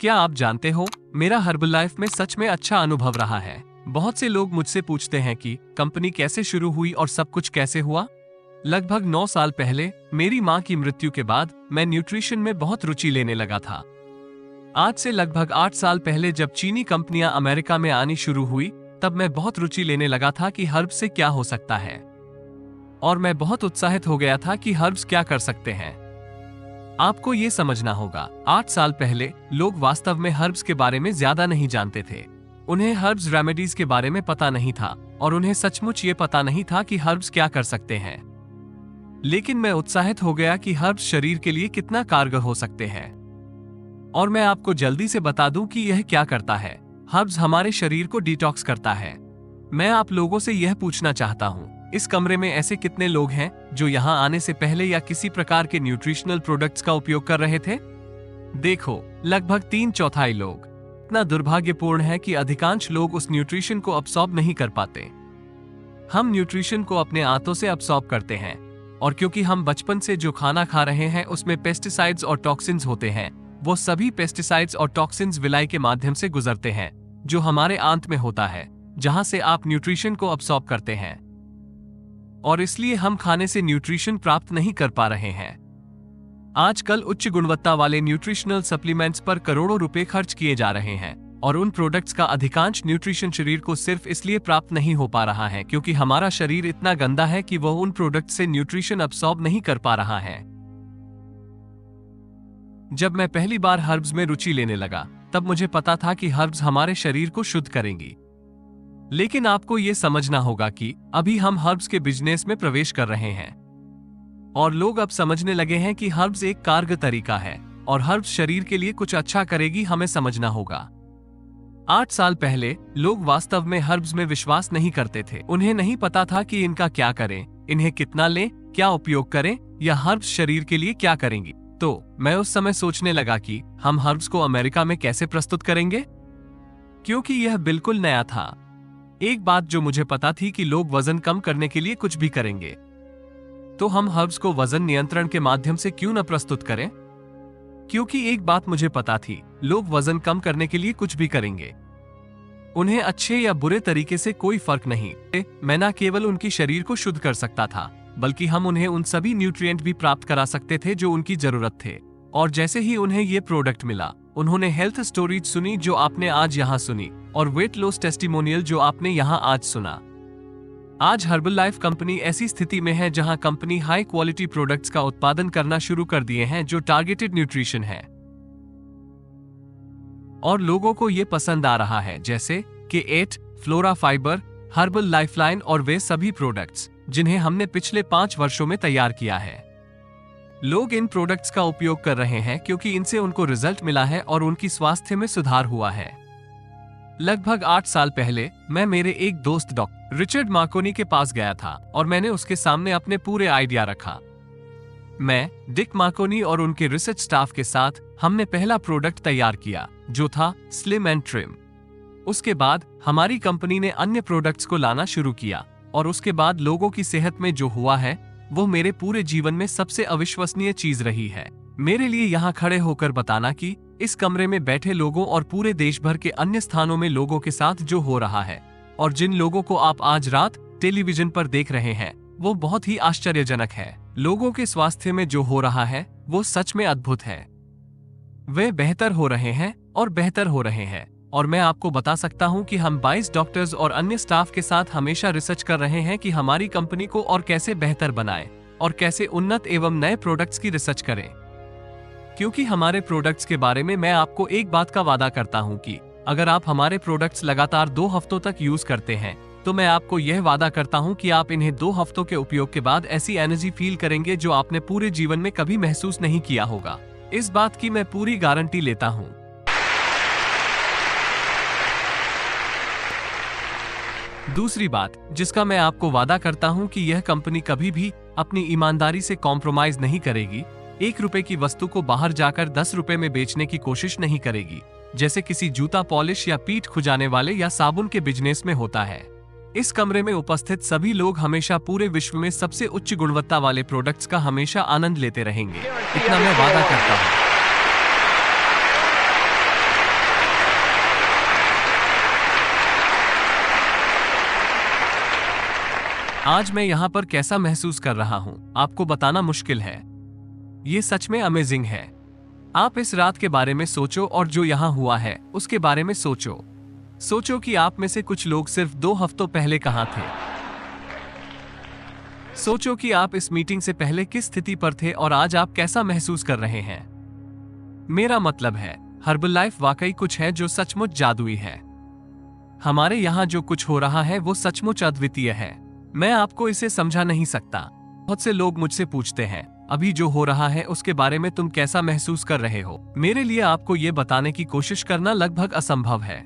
क्या आप जानते हो, मेरा हर्बल लाइफ में सच में अच्छा अनुभव रहा है। बहुत से लोग मुझसे पूछते हैं कि कंपनी कैसे शुरू हुई और सब कुछ कैसे हुआ। लगभग 9 साल पहले मेरी माँ की मृत्यु के बाद मैं न्यूट्रिशन में बहुत रुचि लेने लगा था। आज से लगभग 8 साल पहले जब चीनी कंपनियां अमेरिका में आनी शुरू हुई, तब मैं बहुत रुचि लेने लगा था कि हर्ब्स से क्या हो सकता है, और मैं बहुत उत्साहित हो गया था कि हर्ब्स क्या कर सकते हैं। आपको ये समझना होगा, 8 साल पहले लोग वास्तव में हर्ब्स के बारे में ज्यादा नहीं जानते थे। उन्हें हर्ब्स रेमेडीज के बारे में पता नहीं था और उन्हें सचमुच ये पता नहीं था कि हर्ब्स क्या कर सकते हैं। लेकिन मैं उत्साहित हो गया कि हर्ब्स शरीर के लिए कितना कारगर हो सकते हैं। और मैं आपको जल्दी से बता दूं कि यह क्या करता है। हर्ब्स हमारे शरीर को डिटॉक्स करता है। मैं आप लोगों से यह पूछना चाहता हूं, इस कमरे में ऐसे कितने लोग हैं जो यहां आने से पहले या किसी प्रकार के न्यूट्रिशनल प्रोडक्ट्स का उपयोग कर रहे थे? देखो, लगभग 3/4 लोग। इतना दुर्भाग्यपूर्ण है कि अधिकांश लोग उस न्यूट्रिशन को अब्सॉर्ब नहीं कर पाते। हम न्यूट्रिशन को अपने आंतों से अब्सॉर्ब करते हैं, और क्योंकि हम बचपन से जो खाना खा रहे हैं उसमें पेस्टिसाइड्स और टॉक्सिन्स होते हैं, वो सभी पेस्टिसाइड्स और टॉक्सिन्स विलाई के माध्यम से गुजरते हैं, जो हमारे आंत में होता है, जहां से आप न्यूट्रिशन को अब्सॉर्ब करते हैं। और इसलिए हम खाने से न्यूट्रिशन प्राप्त नहीं कर पा रहे हैं। आजकल उच्च गुणवत्ता वाले न्यूट्रिशनल सप्लीमेंट्स पर करोड़ों रुपए खर्च किए जा रहे हैं, और उन प्रोडक्ट्स का अधिकांश न्यूट्रिशन शरीर को सिर्फ इसलिए प्राप्त नहीं हो पा रहा है क्योंकि हमारा शरीर इतना गंदा है कि वह उन प्रोडक्ट से न्यूट्रिशन अब्सॉर्ब नहीं कर पा रहा है। जब मैं पहली बार हर्ब्स में रुचि लेने लगा, तब मुझे पता था कि हर्ब्स हमारे शरीर को शुद्ध करेंगी। लेकिन आपको ये समझना होगा कि अभी हम हर्ब्स के बिजनेस में प्रवेश कर रहे हैं, और लोग अब समझने लगे हैं कि हर्ब्स एक कारगर तरीका है और हर्ब्स शरीर के लिए कुछ अच्छा करेगी। हमें समझना होगा, 8 साल पहले लोग वास्तव में हर्ब्स में विश्वास नहीं करते थे। उन्हें नहीं पता था कि इनका क्या करें, इन्हें कितना लें, क्या उपयोग करें, या हर्ब्स शरीर के लिए क्या करेंगी। तो मैं उस समय सोचने लगा कि हम हर्ब्स को अमेरिका में कैसे प्रस्तुत करेंगे, क्योंकि यह बिल्कुल नया था। एक बात जो मुझे पता थी कि लोग वजन कम करने के लिए कुछ भी करेंगे, तो हम हर्ब्स को वजन नियंत्रण के माध्यम से क्यों न प्रस्तुत करें। क्योंकि एक बात मुझे पता थी, लोग वजन कम करने के लिए कुछ भी करेंगे। उन्हें अच्छे या बुरे तरीके से कोई फर्क नहीं। मैं न केवल उनकी शरीर को शुद्ध कर सकता था, बल्कि हम उन्हें उन सभी न्यूट्रिएंट भी प्राप्त करा सकते थे जो उनकी जरूरत थे। और जैसे ही उन्हें ये प्रोडक्ट मिला, उन्होंने हेल्थ स्टोरीज सुनी जो आपने आज यहाँ सुनी, और वेट लॉस टेस्टिमोनियल जो आपने यहाँ आज सुना। आज हर्बल लाइफ कंपनी ऐसी स्थिति में है जहां कंपनी हाई क्वालिटी प्रोडक्ट्स का उत्पादन करना शुरू कर दिए हैं जो टारगेटेड न्यूट्रिशन है, और लोगों को ये पसंद आ रहा है, जैसे K8, flora fibre, herbal lifeline और वे सभी प्रोडक्ट्स जिन्हें हमने पिछले 5 वर्षों में तैयार किया है। लोग इन प्रोडक्ट्स का उपयोग कर रहे हैं क्योंकि इनसे उनको रिजल्ट मिला है और उनकी स्वास्थ्य में सुधार हुआ है। लगभग 8 साल पहले मैं मेरे एक दोस्त डॉक्टर रिचर्ड मार्कोनी के पास गया था और मैंने उसके सामने अपने पूरे आइडिया रखा। मैं, डिक मार्कोनी और उनके रिसर्च स्टाफ के साथ हमने पहला प्रोडक्ट तैयार किया, जो था स्लिम एंड ट्रिम। उसके बाद हमारी कंपनी ने अन्य प्रोडक्ट्स को लाना शुरू किया, और उसके बाद लोगों की सेहत में जो हुआ है वो मेरे पूरे जीवन में सबसे अविश्वसनीय चीज रही है। मेरे लिए यहाँ खड़े होकर बताना कि इस कमरे में बैठे लोगों और पूरे देश भर के अन्य स्थानों में लोगों के साथ जो हो रहा है, और जिन लोगों को आप आज रात टेलीविजन पर देख रहे हैं, वो बहुत ही आश्चर्यजनक है। लोगों के स्वास्थ्य में जो हो रहा है वो सच में अद्भुत है। वे बेहतर हो रहे हैं और बेहतर हो रहे हैं, और मैं आपको बता सकता हूं कि हम 22 डॉक्टर्स और अन्य स्टाफ के साथ हमेशा रिसर्च कर रहे हैं कि हमारी कंपनी को और कैसे बेहतर बनाएं और कैसे उन्नत एवं नए प्रोडक्ट्स की रिसर्च करें। क्योंकि हमारे प्रोडक्ट्स के बारे में मैं आपको एक बात का वादा करता हूं कि अगर आप हमारे प्रोडक्ट्स लगातार 2 हफ्तों तक यूज करते हैं, तो मैं आपको यह वादा करता हूं कि आप इन्हें 2 हफ्तों के उपयोग के बाद ऐसी एनर्जी फील करेंगे जो आपने पूरे जीवन में कभी महसूस नहीं किया होगा। इस बात की मैं पूरी गारंटी लेता हूं। दूसरी बात जिसका मैं आपको वादा करता हूं कि यह कंपनी कभी भी अपनी ईमानदारी से कॉम्प्रोमाइज नहीं करेगी। 1 रुपए की वस्तु को बाहर जाकर 10 रुपए में बेचने की कोशिश नहीं करेगी, जैसे किसी जूता पॉलिश या पीठ खुजाने वाले या साबुन के बिजनेस में होता है। इस कमरे में उपस्थित सभी लोग हमेशा पूरे विश्व में सबसे उच्च गुणवत्ता वाले प्रोडक्ट्स का हमेशा आनंद लेते रहेंगे, इतना मैं वादा करता हूँ। आज मैं यहाँ पर कैसा महसूस कर रहा हूँ आपको बताना मुश्किल है। ये सच में अमेजिंग है। आप इस रात के बारे में सोचो और जो यहाँ हुआ है उसके बारे में सोचो। सोचो कि आप में से कुछ लोग सिर्फ 2 हफ्तों पहले कहाँ थे। सोचो कि आप इस मीटिंग से पहले किस स्थिति पर थे और आज आप कैसा महसूस कर रहे हैं। मेरा मतलब है हर्बलाइफ वाकई कुछ है जो सचमुच जादुई है। हमारे यहाँ जो कुछ हो रहा है वो सचमुच अद्वितीय है। मैं आपको इसे समझा नहीं सकता। बहुत से लोग मुझसे पूछते हैं अभी जो हो रहा है उसके बारे में तुम कैसा महसूस कर रहे हो। मेरे लिए आपको ये बताने की कोशिश करना लगभग असंभव है।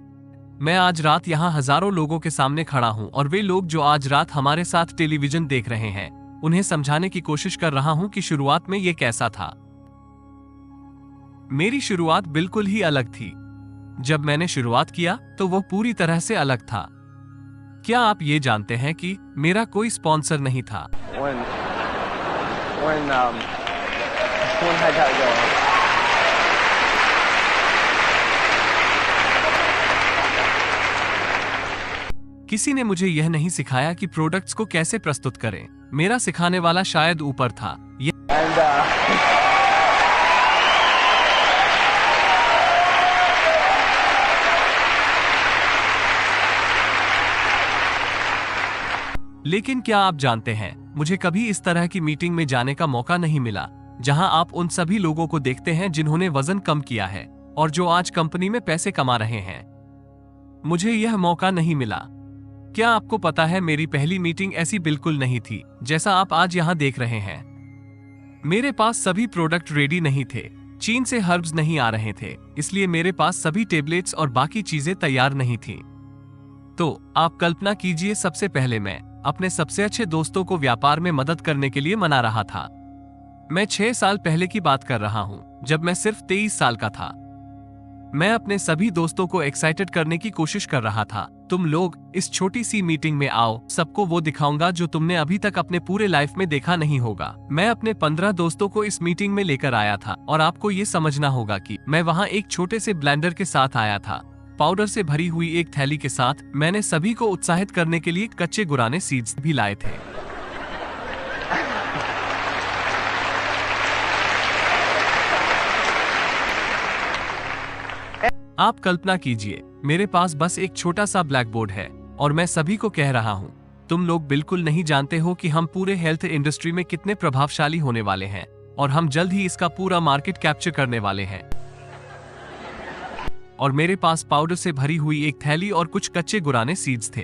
मैं आज रात यहाँ हजारों लोगों के सामने खड़ा हूँ और वे लोग जो आज रात हमारे साथ टेलीविजन देख रहे हैं उन्हें समझाने की कोशिश कर रहा हूँ कि शुरुआत में ये कैसा था। मेरी शुरुआत बिल्कुल ही अलग थी। जब मैंने शुरुआत किया तो वो पूरी तरह से अलग था। क्या आप ये जानते हैं कि मेरा कोई स्पॉन्सर नहीं था। I gotta go. किसी ने मुझे यह नहीं सिखाया कि प्रोडक्ट्स को कैसे प्रस्तुत करें। मेरा सिखाने वाला शायद ऊपर था। लेकिन क्या आप जानते हैं मुझे कभी इस तरह की मीटिंग में जाने का मौका नहीं मिला जहां आप उन सभी लोगों को देखते हैं जिन्होंने वजन कम किया है और जो आज कंपनी में पैसे कमा रहे हैं। मुझे यह मौका नहीं मिला। क्या आपको पता है मेरी पहली मीटिंग ऐसी बिल्कुल नहीं थी जैसा आप आज यहां देख रहे हैं। मेरे पास सभी प्रोडक्ट रेडी नहीं थे। चीन से हर्ब्स नहीं आ रहे थे, इसलिए मेरे पास सभी टेबलेट्स और बाकी चीजें तैयार नहीं थी। तो आप कल्पना कीजिए, सबसे पहले मैं अपने सबसे अच्छे दोस्तों को व्यापार में मदद करने के लिए मना रहा था। मैं 6 साल पहले की बात कर रहा हूं, जब मैं सिर्फ 23 साल का था। मैं अपने सभी दोस्तों को एक्साइटेड करने की कोशिश कर रहा था। तुम लोग इस छोटी सी मीटिंग में आओ, सबको वो दिखाऊंगा जो तुमने अभी तक अपने पूरे लाइफ में देखा नहीं होगा। मैं अपने 15 दोस्तों को इस मीटिंग में लेकर आया था और आपको ये समझना होगा कि मैं वहाँ एक छोटे से ब्लेंडर के साथ आया था, पाउडर से भरी हुई एक थैली के साथ। मैंने सभी को उत्साहित करने के लिए कच्चे गुराने सीड्स भी लाए थे। आप कल्पना कीजिए, मेरे पास बस एक छोटा सा ब्लैक बोर्ड है और मैं सभी को कह रहा हूँ, तुम लोग बिल्कुल नहीं जानते हो कि हम पूरे हेल्थ इंडस्ट्री में कितने प्रभावशाली होने वाले हैं और हम जल्द ही इसका पूरा मार्केट कैप्चर करने वाले हैं। और मेरे पास पाउडर से भरी हुई एक थैली और कुछ कच्चे गुराने सीड्स थे।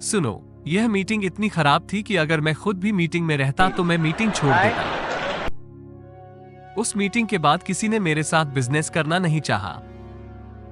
सुनो, यह मीटिंग इतनी खराब थी कि अगर मैं खुद भी मीटिंग में रहता तो मैं मीटिंग छोड़ देता। उस मीटिंग के बाद किसी ने मेरे साथ बिजनेस करना नहीं चाहा।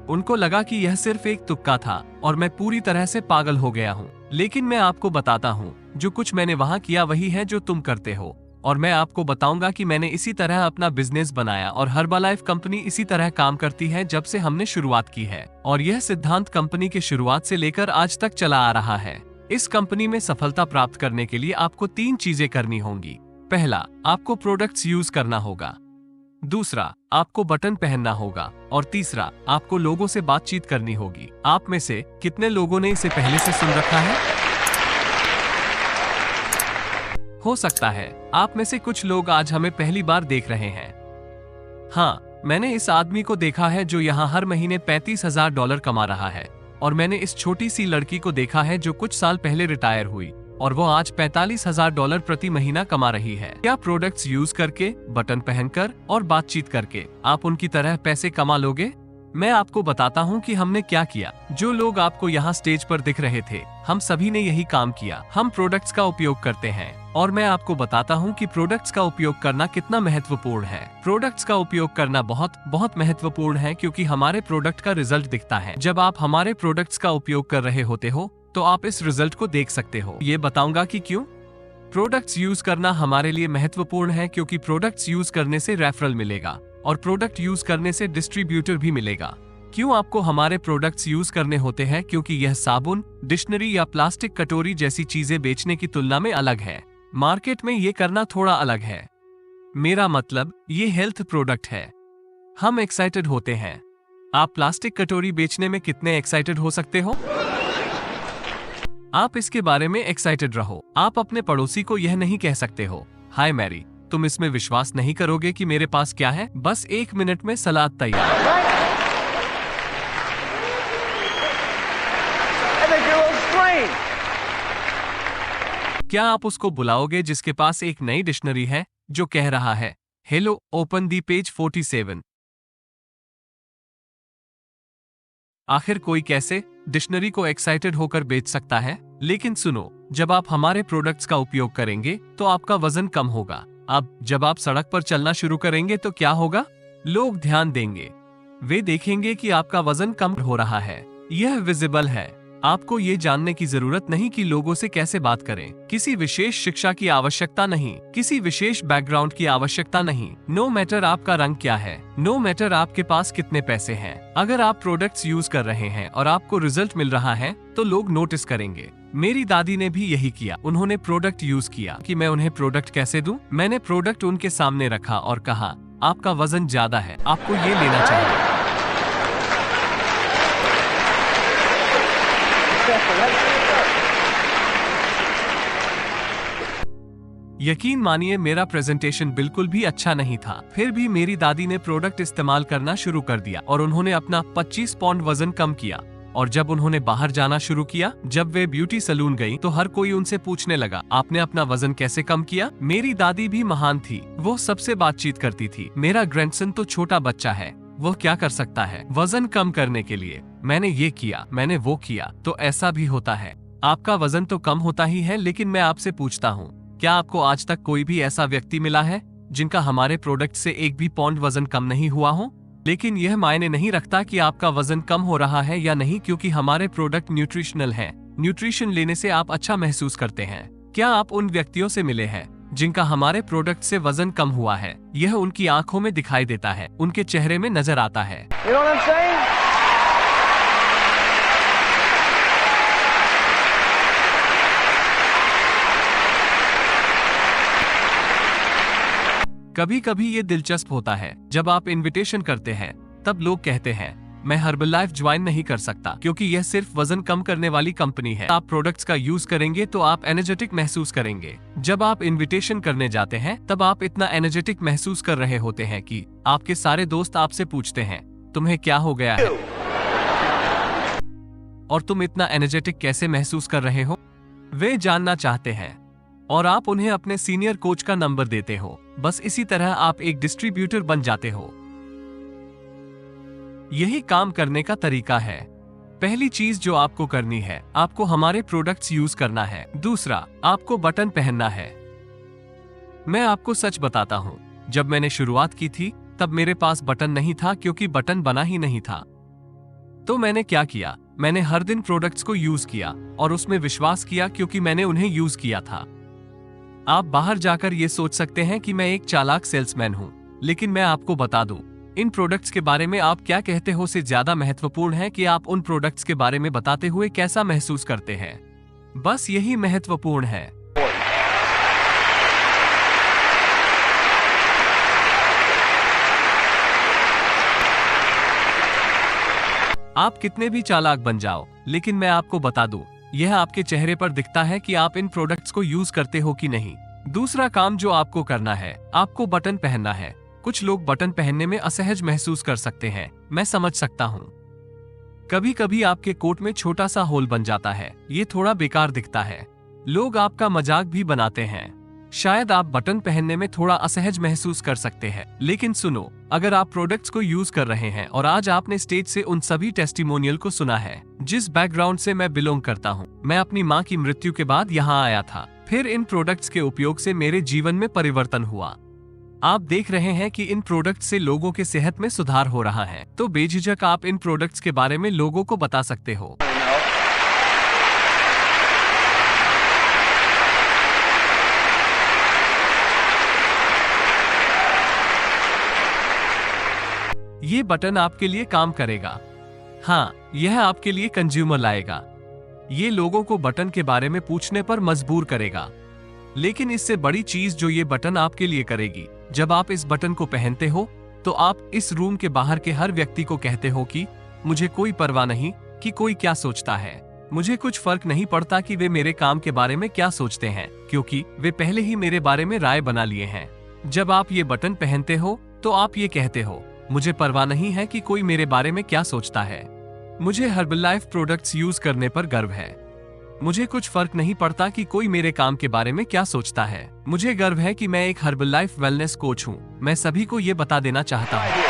उनको लगा कि यह सिर्फ एक तुक्का था और मैं पूरी तरह से पागल हो गया हूँ। लेकिन मैं आपको बताता हूँ, जो कुछ मैंने वहाँ किया वही है जो तुम करते हो। और मैं आपको बताऊंगा कि मैंने इसी तरह अपना बिजनेस बनाया और हर्बलाइफ कंपनी इसी तरह काम करती है जब से हमने शुरुआत की है। और यह सिद्धांत कंपनी के शुरुआत से लेकर आज तक चला आ रहा है। इस कंपनी में सफलता प्राप्त करने के लिए आपको 3 चीजें करनी होंगी। पहला, आपको प्रोडक्ट्स यूज करना होगा। दूसरा, आपको बटन पहनना होगा। और तीसरा, आपको लोगों से बातचीत करनी होगी। आप में से कितने लोगों ने इसे पहले से सुन रखा है? हो सकता है आप में से कुछ लोग आज हमें पहली बार देख रहे हैं। हाँ, मैंने इस आदमी को देखा है जो यहाँ हर महीने $35,000 कमा रहा है। और मैंने इस छोटी सी लड़की को देखा है जो कुछ साल पहले रिटायर हुई और वो आज $45,000 प्रति महीना कमा रही है। क्या प्रोडक्ट्स यूज करके, बटन पहनकर और बातचीत करके आप उनकी तरह पैसे कमा लोगे? मैं आपको बताता हूँ कि हमने क्या किया। जो लोग आपको यहाँ स्टेज पर दिख रहे थे, हम सभी ने यही काम किया। हम प्रोडक्ट्स का उपयोग करते हैं और मैं आपको बताता हूँ कि प्रोडक्ट्स का उपयोग करना कितना महत्वपूर्ण है। प्रोडक्ट्स का उपयोग करना बहुत बहुत महत्वपूर्ण है क्योंकि हमारे प्रोडक्ट का रिजल्ट दिखता है। जब आप हमारे प्रोडक्ट्स का उपयोग कर रहे होते हो तो आप इस रिजल्ट को देख सकते हो। ये बताऊंगा कि क्यों। प्रोडक्ट्स यूज करना हमारे लिए महत्वपूर्ण है क्योंकि प्रोडक्ट्स यूज करने से रेफरल मिलेगा और प्रोडक्ट यूज करने से डिस्ट्रीब्यूटर भी मिलेगा। क्यों आपको हमारे प्रोडक्ट्स यूज करने होते हैं? क्योंकि यह साबुन, डिक्शनरी या प्लास्टिक कटोरी जैसी चीजें बेचने की तुलना में अलग है। मार्केट में ये करना थोड़ा अलग है। मेरा मतलब ये हेल्थ प्रोडक्ट है। हम एक्साइटेड होते हैं। आप प्लास्टिक कटोरी बेचने में कितने एक्साइटेड हो सकते हो? आप इसके बारे में एक्साइटेड रहो। आप अपने पड़ोसी को यह नहीं कह सकते हो, हाय मैरी, तुम इसमें विश्वास नहीं करोगे कि मेरे पास क्या है, बस 1 मिनट में सलाद तैयार। क्या आप उसको बुलाओगे जिसके पास एक नई डिक्शनरी है जो कह रहा है, हेलो, ओपन दी पेज 47? आखिर कोई कैसे डिक्शनरी को एक्साइटेड होकर बेच सकता है? लेकिन सुनो, जब आप हमारे प्रोडक्ट्स का उपयोग करेंगे तो आपका वजन कम होगा। अब जब आप सड़क पर चलना शुरू करेंगे तो क्या होगा? लोग ध्यान देंगे, वे देखेंगे कि आपका वजन कम हो रहा है। यह विजिबल है। आपको ये जानने की जरूरत नहीं कि लोगों से कैसे बात करें, किसी विशेष शिक्षा की आवश्यकता नहीं, किसी विशेष बैकग्राउंड की आवश्यकता नहीं। नो मैटर आपका रंग क्या है, नो मैटर आपके पास कितने पैसे हैं, अगर आप प्रोडक्ट्स यूज कर रहे हैं और आपको रिजल्ट मिल रहा है तो लोग नोटिस करेंगे। मेरी दादी ने भी यही किया। उन्होंने प्रोडक्ट यूज किया कि मैं उन्हें प्रोडक्ट कैसे दूं? मैंने प्रोडक्ट उनके सामने रखा और कहा, आपका वजन ज्यादा है, आपको ये लेना चाहिए। यकीन मानिए, मेरा प्रेजेंटेशन बिल्कुल भी अच्छा नहीं था। फिर भी मेरी दादी ने प्रोडक्ट इस्तेमाल करना शुरू कर दिया और उन्होंने अपना 25 पाउंड वजन कम किया। और जब उन्होंने बाहर जाना शुरू किया, जब वे ब्यूटी सैलून गई तो हर कोई उनसे पूछने लगा, आपने अपना वजन कैसे कम किया? मेरी दादी भी महान थी, वो सबसे बातचीत करती थी। मेरा ग्रैंडसन तो छोटा बच्चा है, वो क्या कर सकता है वजन कम करने के लिए? मैंने ये किया, मैंने वो किया। तो ऐसा भी होता है, आपका वजन तो कम होता ही है। लेकिन मैं आपसे पूछता हूँ, क्या आपको आज तक कोई भी ऐसा व्यक्ति मिला है जिनका हमारे प्रोडक्ट से 1 भी पाउंड वजन कम नहीं हुआ हो? लेकिन यह मायने नहीं रखता कि आपका वजन कम हो रहा है या नहीं, क्योंकि हमारे प्रोडक्ट न्यूट्रिशनल हैं। न्यूट्रिशन लेने से आप अच्छा महसूस करते हैं। क्या आप उन व्यक्तियों से मिले हैं जिनका हमारे प्रोडक्ट से वजन कम हुआ है? यह उनकी आंखों में दिखाई देता है, उनके चेहरे में नजर आता है। You know what I'm saying? कभी कभी ये दिलचस्प होता है, जब आप इनविटेशन करते हैं तब लोग कहते हैं, मैं हर्बलाइफ ज्वाइन नहीं कर सकता क्योंकि यह सिर्फ वजन कम करने वाली कंपनी है। आप प्रोडक्ट्स का यूज करेंगे तो आप एनर्जेटिक महसूस करेंगे। जब आप इनविटेशन करने जाते हैं तब आप इतना एनर्जेटिक महसूस कर रहे होते हैं कि आपके सारे दोस्त आपसे पूछते हैं, तुम्हें क्या हो गया है और तुम इतना एनर्जेटिक कैसे महसूस कर रहे हो? वे जानना चाहते हैं और आप उन्हें अपने सीनियर कोच का नंबर देते हो। बस इसी तरह आप एक डिस्ट्रीब्यूटर बन जाते हो। यही काम करने का तरीका है। पहली चीज जो आपको करनी है, आपको हमारे प्रोडक्ट्स यूज करना है। दूसरा, आपको बटन पहनना है। मैं आपको सच बताता हूँ, जब मैंने शुरुआत की थी तब मेरे पास बटन नहीं था क्योंकि बटन बना ही नहीं था। तो मैंने क्या किया, मैंने हर दिन प्रोडक्ट्स को यूज किया और उसमें विश्वास किया क्योंकि मैंने उन्हें यूज किया था। आप बाहर जाकर ये सोच सकते हैं कि मैं एक चालाक सेल्समैन हूँ, लेकिन मैं आपको बता दूं, इन प्रोडक्ट्स के बारे में आप क्या कहते हो से ज्यादा महत्वपूर्ण है कि आप उन प्रोडक्ट्स के बारे में बताते हुए कैसा महसूस करते हैं। बस यही महत्वपूर्ण है। आप कितने भी चालाक बन जाओ, लेकिन मैं आपको बता दूं, यह आपके चेहरे पर दिखता है कि आप इन प्रोडक्ट्स को यूज करते हो कि नहीं। दूसरा काम जो आपको करना है, आपको बटन पहनना है। कुछ लोग बटन पहनने में असहज महसूस कर सकते हैं, मैं समझ सकता हूँ। कभी कभी आपके कोट में छोटा सा होल बन जाता है, ये थोड़ा बेकार दिखता है, लोग आपका मजाक भी बनाते हैं। शायद आप बटन पहनने में थोड़ा असहज महसूस कर सकते हैं, लेकिन सुनो, अगर आप प्रोडक्ट्स को यूज कर रहे हैं और आज आपने स्टेज से उन सभी टेस्टिमोनियल को सुना है। जिस बैकग्राउंड से मैं बिलोंग करता हूँ, मैं अपनी माँ की मृत्यु के बाद यहाँ आया था, फिर इन प्रोडक्ट्स के उपयोग से मेरे जीवन में परिवर्तन हुआ। आप देख रहे हैं कि इन प्रोडक्ट्स से लोगों के सेहत में सुधार हो रहा है, तो बेझिझक आप इन प्रोडक्ट्स के बारे में लोगों को बता सकते हो। ये बटन आपके लिए काम करेगा। हाँ, यह आपके लिए कंज्यूमर लाएगा। ये लोगों को बटन के बारे में पूछने पर मजबूर करेगा। लेकिन इससे बड़ी चीज जो ये बटन आपके लिए करेगी, जब आप इस बटन को पहनते हो, तो आप इस रूम के बाहर के हर व्यक्ति को कहते हो कि मुझे कोई परवाह नहीं कि कोई क्या सोचता है। मुझे कुछ फर्क नहीं पड़ता कि वे मेरे काम के बारे में क्या सोचते हैं, क्योंकि वे पहले ही मेरे बारे में राय बना लिए हैं। जब आप ये बटन पहनते हो तो आप ये कहते हो, मुझे परवाह नहीं है कि कोई मेरे बारे में क्या सोचता है। मुझे हर्बलाइफ प्रोडक्ट्स यूज करने पर गर्व है। मुझे कुछ फर्क नहीं पड़ता कि कोई मेरे काम के बारे में क्या सोचता है। मुझे गर्व है कि मैं एक हर्बलाइफ वेलनेस कोच हूँ। मैं सभी को ये बता देना चाहता हूँ।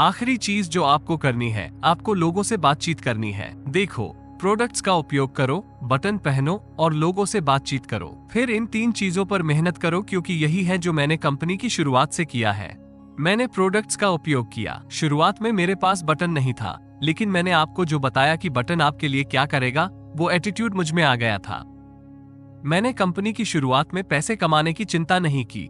आखिरी चीज जो आपको करनी है, आपको लोगों से बातचीत करनी है। देखो, प्रोडक्ट्स का उपयोग करो, बटन पहनो और लोगों से बातचीत करो। फिर इन 3 चीजों पर मेहनत करो, क्योंकि यही है जो मैंने कंपनी की शुरुआत से किया है। मैंने प्रोडक्ट्स का उपयोग किया। शुरुआत में मेरे पास बटन नहीं था, लेकिन मैंने आपको जो बताया कि बटन आपके लिए क्या करेगा, वो एटीट्यूड मुझ में आ गया था। मैंने कंपनी की शुरुआत में पैसे कमाने की चिंता नहीं की,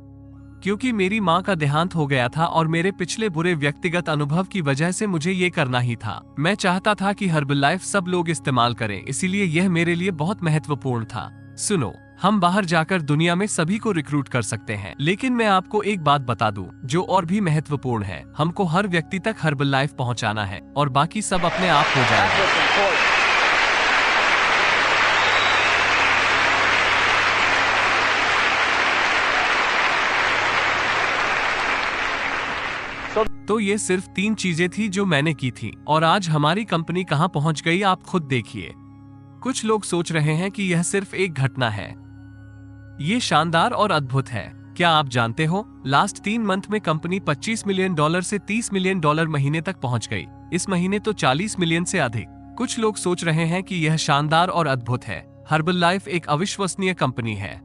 क्योंकि मेरी माँ का देहांत हो गया था और मेरे पिछले बुरे व्यक्तिगत अनुभव की वजह से मुझे ये करना ही था। मैं चाहता था कि हर्बलाइफ सब लोग इस्तेमाल करें, इसीलिए यह मेरे लिए बहुत महत्वपूर्ण था। सुनो, हम बाहर जाकर दुनिया में सभी को रिक्रूट कर सकते हैं, लेकिन मैं आपको एक बात बता दूं जो और भी महत्वपूर्ण है। हमको हर व्यक्ति तक हर्बलाइफ पहुंचाना है और बाकी सब अपने आप हो जाएगा। तो ये सिर्फ 3 चीजें थी जो मैंने की थी, और आज हमारी कंपनी कहां पहुंच गई आप खुद देखिए। कुछ लोग सोच रहे हैं कि यह सिर्फ एक घटना है। ये शानदार और अद्भुत है। क्या आप जानते हो, लास्ट 3 मंथ में कंपनी $25 मिलियन से $30 मिलियन महीने तक पहुंच गई। इस महीने तो 40 मिलियन से अधिक। कुछ लोग सोच रहे हैं कि यह शानदार और अद्भुत है। हर्बलाइफ एक अविश्वसनीय कंपनी है।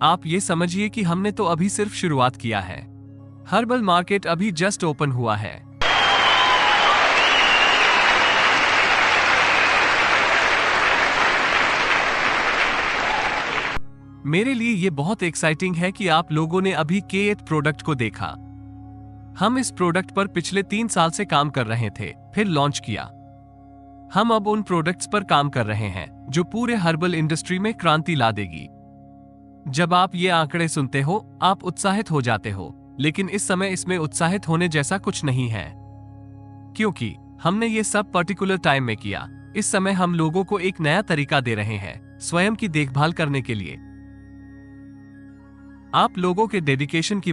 आप ये समझिए कि हमने तो अभी सिर्फ शुरुआत किया है। हर्बल मार्केट अभी जस्ट ओपन हुआ है। मेरे लिए ये बहुत एक्साइटिंग है कि आप लोगों ने अभी K8 प्रोडक्ट को देखा। हम इस प्रोडक्ट पर पिछले 3 साल से काम कर रहे थे, फिर लॉन्च किया। हम अब उन प्रोडक्ट्स पर काम कर रहे हैं जो पूरे हर्बल इंडस्ट्री में क्रांति ला देगी। जब आप ये आंकड़े सुनते हो, आप उत्साहित हो जाते हो, लेकिन इस समय इसमें उत्साहित होने जैसा कुछ नहीं है, क्योंकि हमने ये सब पर्टिकुलर टाइम में किया। इस समय हम लोगों को एक नया तरीका दे रहे हैं स्वयं की देखभाल करने के लिए। आप लोगों के डेडिकेशन की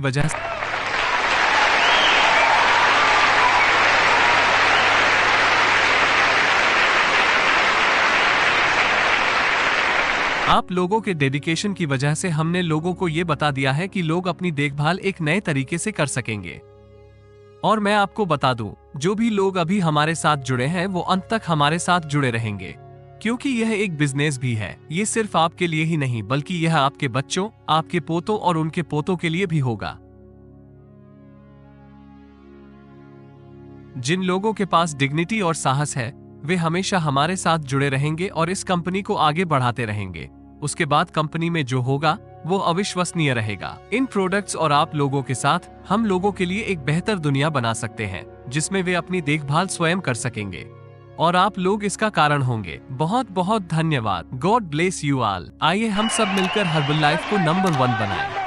वजह से हमने लोगों को ये बता दिया है कि लोग अपनी देखभाल एक नए तरीके से कर सकेंगे। और मैं आपको बता दूं, जो भी लोग अभी हमारे साथ जुड़े हैं वो अंत तक हमारे साथ जुड़े रहेंगे, क्योंकि यह एक बिजनेस भी है। ये सिर्फ आपके लिए ही नहीं, बल्कि यह आपके बच्चों, आपके पोतों और उनके पोतों के लिए भी होगा। जिन लोगों के पास डिग्निटी और साहस है, वे हमेशा हमारे साथ जुड़े रहेंगे और इस कंपनी को आगे बढ़ाते रहेंगे। उसके बाद कंपनी में जो होगा वो अविश्वसनीय रहेगा। इन प्रोडक्ट्स और आप लोगों के साथ हम लोगों के लिए एक बेहतर दुनिया बना सकते हैं, जिसमें वे अपनी देखभाल स्वयं कर सकेंगे, और आप लोग इसका कारण होंगे। बहुत बहुत धन्यवाद। God bless you all. आइए हम सब मिलकर हर्बलाइफ को नंबर 1 बनाएं।